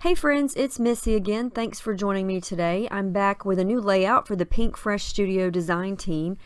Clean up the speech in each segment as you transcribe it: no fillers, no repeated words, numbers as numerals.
Hey friends, it's Missy again. Thanks for joining me today. I'm back with a new layout for the Pinkfresh Studio design team.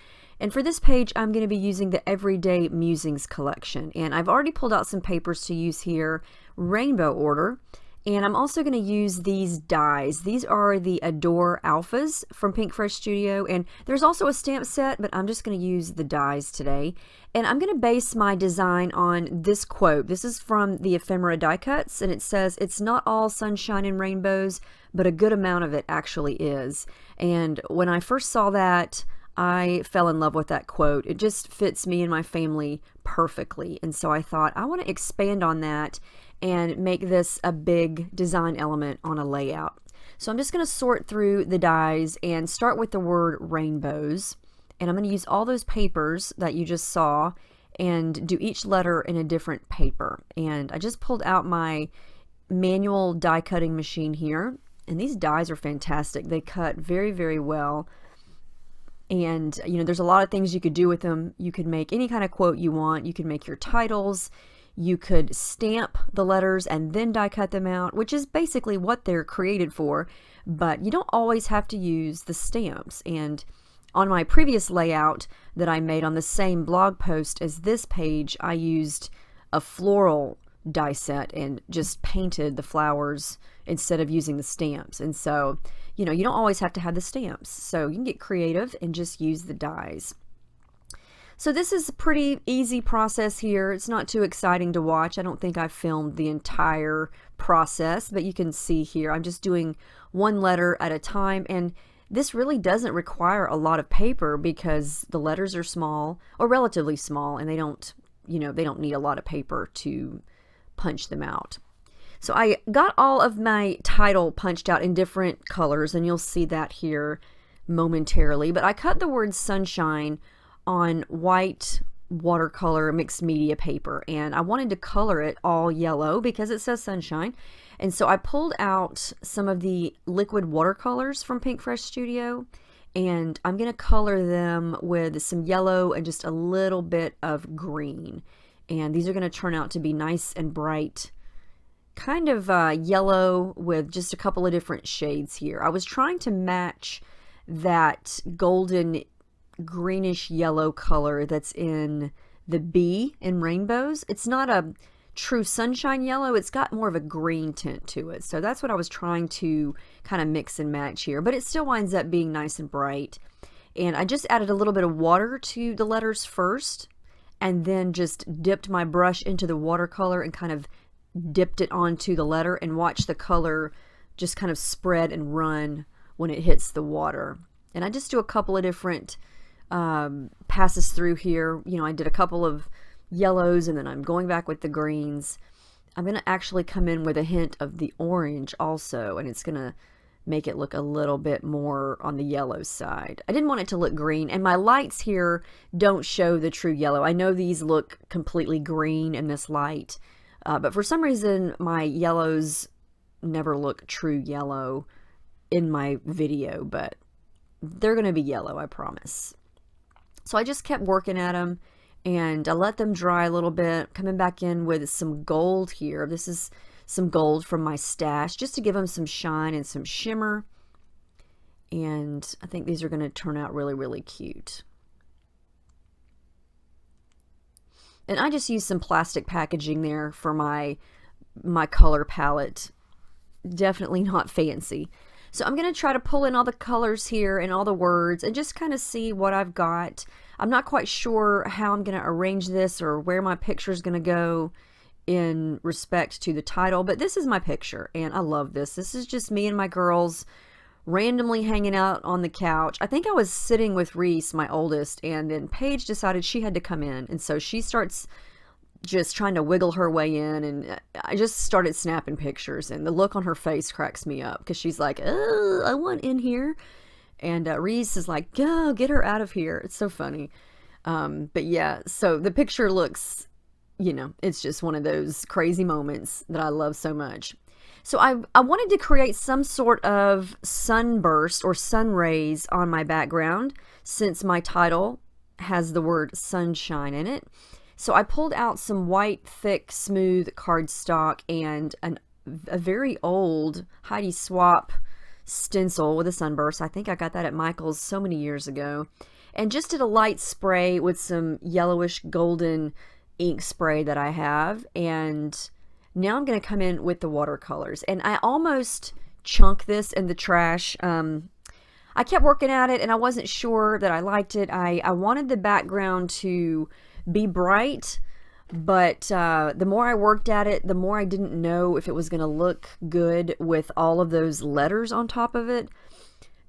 And for this page, I'm going to be using the Everyday Musings collection. And I've already pulled out some papers to use here, rainbow order. And I'm also going to use these dies. These are the Adore Alphas from Pinkfresh Studio. And there's also a stamp set, but I'm just going to use the dies today. And I'm going to base my design on this quote. This is from the Ephemera die cuts, and it says, "It's not all sunshine and rainbows, but a good amount of it actually is." And when I first saw that, I fell in love with that quote. It just fits me and my family perfectly. And so I thought, I want to expand on that and make this a big design element on a layout. So I'm just going to sort through the dies and start with the word rainbows. And I'm going to use all those papers that you just saw and do each letter in a different paper. And I just pulled out my manual die cutting machine here. And these dies are fantastic. They cut very, very well. And, you know, there's a lot of things you could do with them. You could make any kind of quote you want. You could make your titles. You could stamp the letters and then die cut them out, which is basically what they're created for. But you don't always have to use the stamps. And on my previous layout that I made on the same blog post as this page, I used a floral die set and just painted the flowers instead of using the stamps. And so, you know, you don't always have to have the stamps. So you can get creative and just use the dies. So this is a pretty easy process here. It's not too exciting to watch. I don't think I've filmed the entire process, but you can see here I'm just doing one letter at a time, and this really doesn't require a lot of paper because the letters are small, or relatively small, and they don't need a lot of paper to punch them out. So I got all of my title punched out in different colors, and you'll see that here momentarily, but I cut the word sunshine on white watercolor mixed media paper, and I wanted to color it all yellow because it says sunshine. And so I pulled out some of the liquid watercolors from Pinkfresh Studio, and I'm going to color them with some yellow and just a little bit of green. And these are going to turn out to be nice and bright, kind of yellow with just a couple of different shades here. I was trying to match that golden greenish yellow color that's in the bee in rainbows. It's not a true sunshine yellow, it's got more of a green tint to it. So that's what I was trying to kind of mix and match here, but it still winds up being nice and bright. And I just added a little bit of water to the letters first, and then just dipped my brush into the watercolor and kind of dipped it onto the letter, and watched the color just kind of spread and run when it hits the water. And I just do a couple of different passes through here. You know, I did a couple of yellows, and then I'm going back with the greens. I'm going to actually come in with a hint of the orange also, and it's going to make it look a little bit more on the yellow side. I didn't want it to look green, and my lights here don't show the true yellow. I know these look completely green in this light, but for some reason my yellows never look true yellow in my video, but they're going to be yellow, I promise. So I just kept working at them, and I let them dry a little bit, coming back in with some gold here. This is some gold from my stash, just to give them some shine and some shimmer. And I think these are going to turn out really, really cute. And I just used some plastic packaging there for my color palette. Definitely not fancy. So I'm going to try to pull in all the colors here and all the words and just kind of see what I've got. I'm not quite sure how I'm going to arrange this or where my picture is going to go in respect to the title, but this is my picture, and I love this. This is just me and my girls randomly hanging out on the couch. I think I was sitting with Reese, my oldest, and then Paige decided she had to come in, and so she starts just trying to wiggle her way in, and I just started snapping pictures, and the look on her face cracks me up because she's like, "Oh, I want in here," and Reese is like, "Go, get her out of here." It's so funny. But yeah, so the picture looks, you know, it's just one of those crazy moments that I love so much. So I wanted to create some sort of sunburst or sun rays on my background, since my title has the word sunshine in it. So I pulled out some white, thick, smooth cardstock and a very old Heidi Swapp stencil with a sunburst. I think I got that at Michael's so many years ago. And just did a light spray with some yellowish golden ink spray that I have. And now I'm going to come in with the watercolors. And I almost chunk this in the trash. I kept working at it and I wasn't sure that I liked it. I wanted the background to be bright, but the more I worked at it, the more I didn't know if it was going to look good with all of those letters on top of it.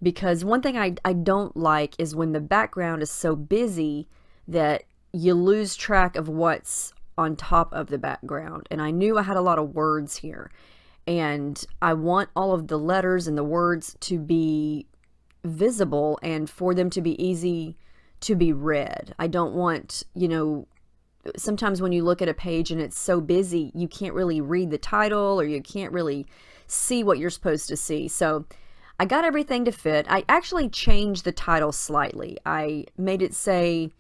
Because one thing I don't like is when the background is so busy that you lose track of what's on top of the background. And I knew I had a lot of words here. And I want all of the letters and the words to be visible and for them to be easy to be read. I don't want, sometimes when you look at a page and it's so busy, you can't really read the title or you can't really see what you're supposed to see. So I got everything to fit. I actually changed the title slightly. I made it say,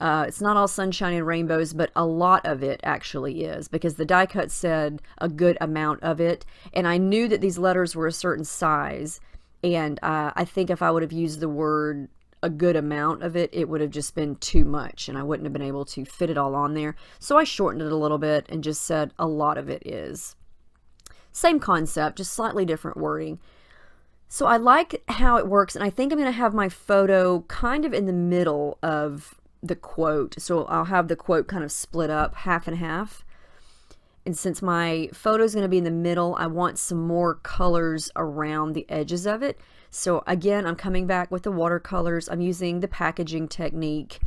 it's not all sunshine and rainbows, but a lot of it actually is, because the die cut said a good amount of it. And I knew that these letters were a certain size. And I think if I would have used the word a good amount of it, it would have just been too much and I wouldn't have been able to fit it all on there. So I shortened it a little bit and just said a lot of it is. Same concept, just slightly different wording. So I like how it works, and I think I'm going to have my photo kind of in the middle of the quote. So I'll have the quote kind of split up half and half. And since my photo is going to be in the middle, I want some more colors around the edges of it. So again, I'm coming back with the watercolors. I'm using the packaging technique.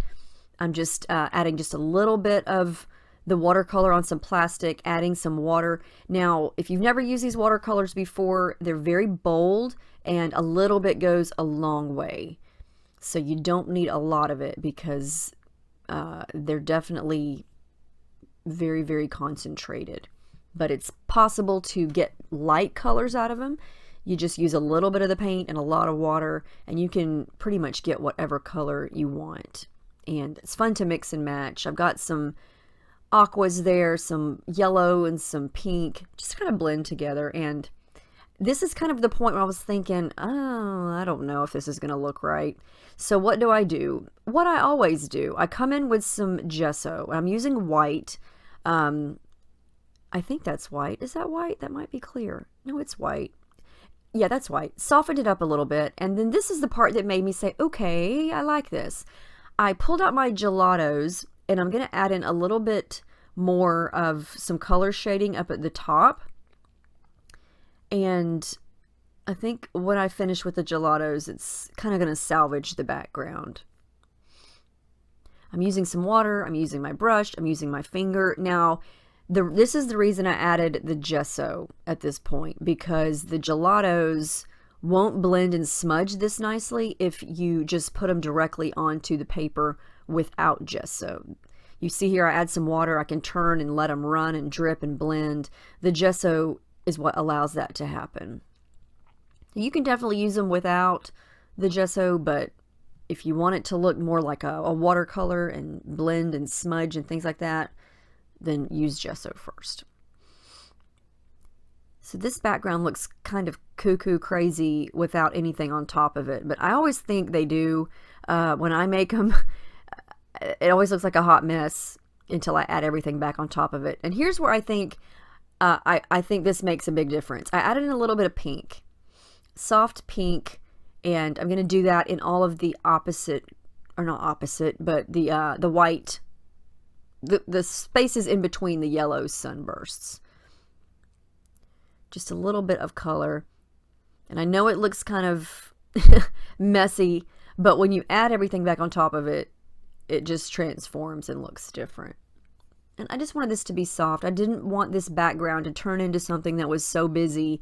I'm just adding just a little bit of the watercolor on some plastic, adding some water. Now, if you've never used these watercolors before, they're very bold and a little bit goes a long way. So you don't need a lot of it because they're definitely very, very concentrated. But it's possible to get light colors out of them. You just use a little bit of the paint and a lot of water, and you can pretty much get whatever color you want. And it's fun to mix and match. I've got some aquas there, some yellow and some pink, just kind of blend together. And this is kind of the point where I was thinking, oh, I don't know if this is going to look right. So what do? What I always do, I come in with some gesso. I'm using white. I think that's white. Is that white? That might be clear. No, it's white. Yeah, that's white. Softened it up a little bit. And then this is the part that made me say, okay, I like this. I pulled out my gelatos and I'm going to add in a little bit more of some color shading up at the top. And I think when I finish with the gelatos, it's kind of going to salvage the background. I'm using some water. I'm using my brush. I'm using my finger. Now, this is the reason I added the gesso at this point, because the gelatos won't blend and smudge this nicely if you just put them directly onto the paper without gesso. You see here I add some water. I can turn and let them run and drip and blend. The gesso is what allows that to happen. You can definitely use them without the gesso, but if you want it to look more like a watercolor and blend and smudge and things like that, then use gesso first. So this background looks kind of cuckoo crazy without anything on top of it, but I always think they do. When I make them, it always looks like a hot mess until I add everything back on top of it. And here's where I think I think this makes a big difference. I added in a little bit of pink, soft pink, and I'm going to do that in all of the opposite, or not opposite, but the white, the spaces in between the yellow sunbursts. Just a little bit of color. And I know it looks kind of messy, but when you add everything back on top of it, it just transforms and looks different. And I just wanted this to be soft. I didn't want this background to turn into something that was so busy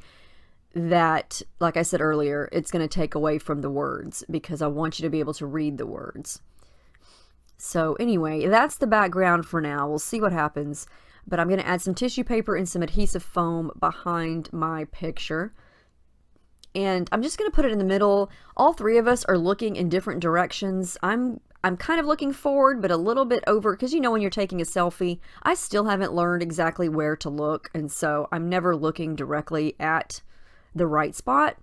that, like I said earlier, it's going to take away from the words, because I want you to be able to read the words. So anyway, that's the background for now. We'll see what happens. But I'm going to add some tissue paper and some adhesive foam behind my picture. And I'm just going to put it in the middle. All three of us are looking in different directions. I'm I'm kind of looking forward, but a little bit over, because you know when you're taking a selfie, I still haven't learned exactly where to look, and so I'm never looking directly at the right spot.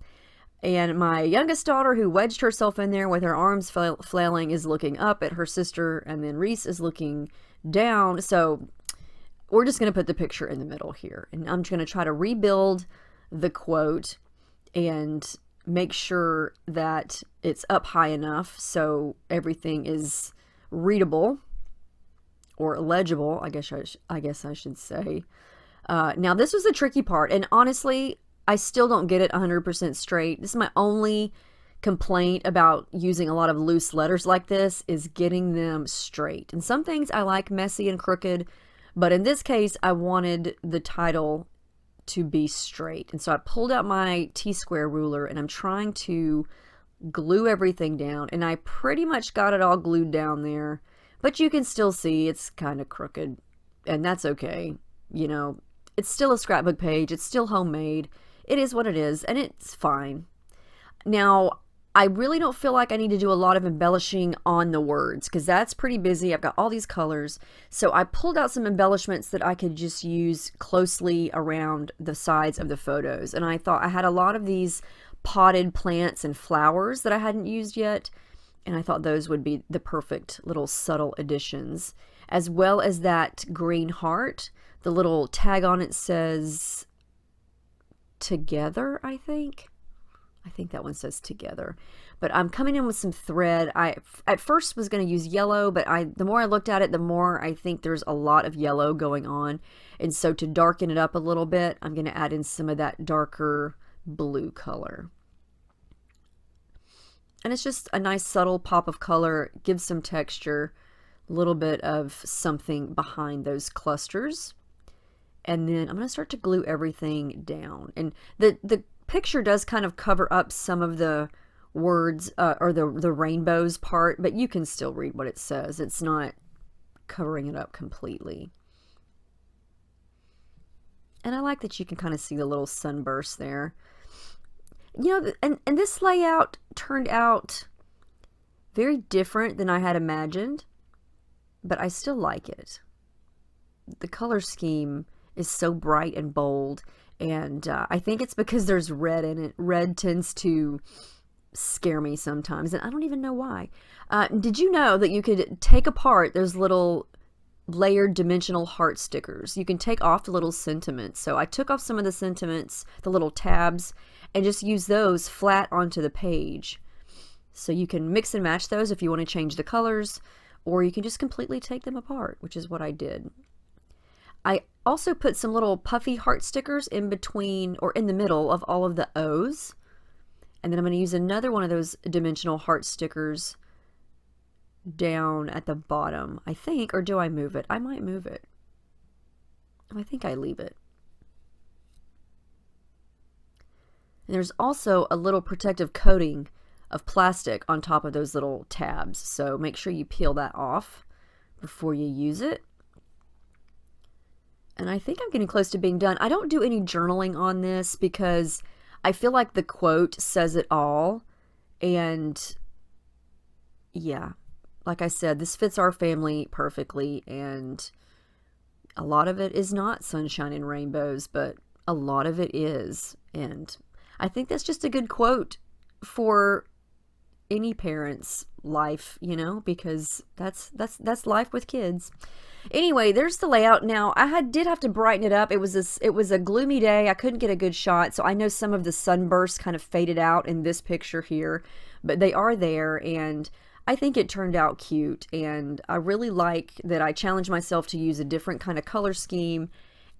And my youngest daughter, who wedged herself in there with her arms flailing, is looking up at her sister, and then Reese is looking down. So we're just going to put the picture in the middle here, and I'm just going to try to rebuild the quote and make sure that it's up high enough so everything is readable or legible, I guess I should say. Now this was the tricky part, and honestly I still don't get it 100% straight. This is my only complaint about using a lot of loose letters like this, is getting them straight. And some things I like messy and crooked, but in this case I wanted the title to be straight. And so I pulled out my T-square ruler and I'm trying to glue everything down, and I pretty much got it all glued down there, but you can still see it's kind of crooked, and that's okay. You know, it's still a scrapbook page, it's still homemade, it is what it is, and it's fine. Now I really don't feel like I need to do a lot of embellishing on the words, because that's pretty busy. I've got all these colors. So I pulled out some embellishments that I could just use closely around the sides of the photos. And I thought I had a lot of these potted plants and flowers that I hadn't used yet. And I thought those would be the perfect little subtle additions. As well as that green heart. The little tag on it says together, I think that one says together. But I'm coming in with some thread. I at first was going to use yellow, but the more I looked at it, the more I think there's a lot of yellow going on. And so to darken it up a little bit, I'm going to add in some of that darker blue color. And it's just a nice subtle pop of color, gives some texture, a little bit of something behind those clusters. And then I'm going to start to glue everything down. And the picture does kind of cover up some of the words or the rainbows part, but you can still read what it says. It's not covering it up completely. And I like that you can kind of see the little sunburst there. You know, and this layout turned out very different than I had imagined, but I still like it. The color scheme is so bright and bold. And I think it's because there's red in it. Red tends to scare me sometimes, and I don't even know why. Did you know that you could take apart those little layered dimensional heart stickers? You can take off the little sentiments. So I took off some of the sentiments, the little tabs, and just use those flat onto the page. So you can mix and match those if you want to change the colors, or you can just completely take them apart, which is what I did. I also put some little puffy heart stickers in between or in the middle of all of the O's. And then I'm going to use another one of those dimensional heart stickers down at the bottom, I think. Or do I move it? I might move it. I think I leave it. And there's also a little protective coating of plastic on top of those little tabs. So make sure you peel that off before you use it. And I think I'm getting close to being done. I don't do any journaling on this because I feel like the quote says it all. And yeah, like I said, this fits our family perfectly. And a lot of it is not sunshine and rainbows, but a lot of it is. And I think that's just a good quote for any parent's life, you know, because that's life with kids. Anyway, there's the layout. Now I did have to brighten it up. It was a gloomy day. I couldn't get a good shot, so I know some of the sunbursts kind of faded out in this picture here, but they are there, and I think it turned out cute. And I really like that I challenged myself to use a different kind of color scheme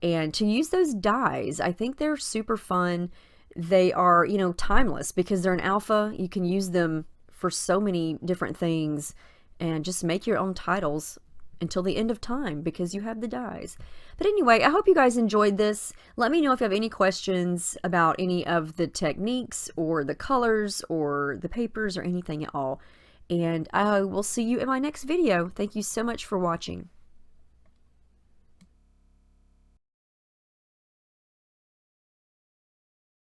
and to use those dyes. I think they're super fun. They are, you know, timeless because they're an alpha. You can use them for so many different things and just make your own titles until the end of time because you have the dyes. But anyway, I hope you guys enjoyed this. Let me know if you have any questions about any of the techniques or the colors or the papers or anything at all. And I will see you in my next video. Thank you so much for watching.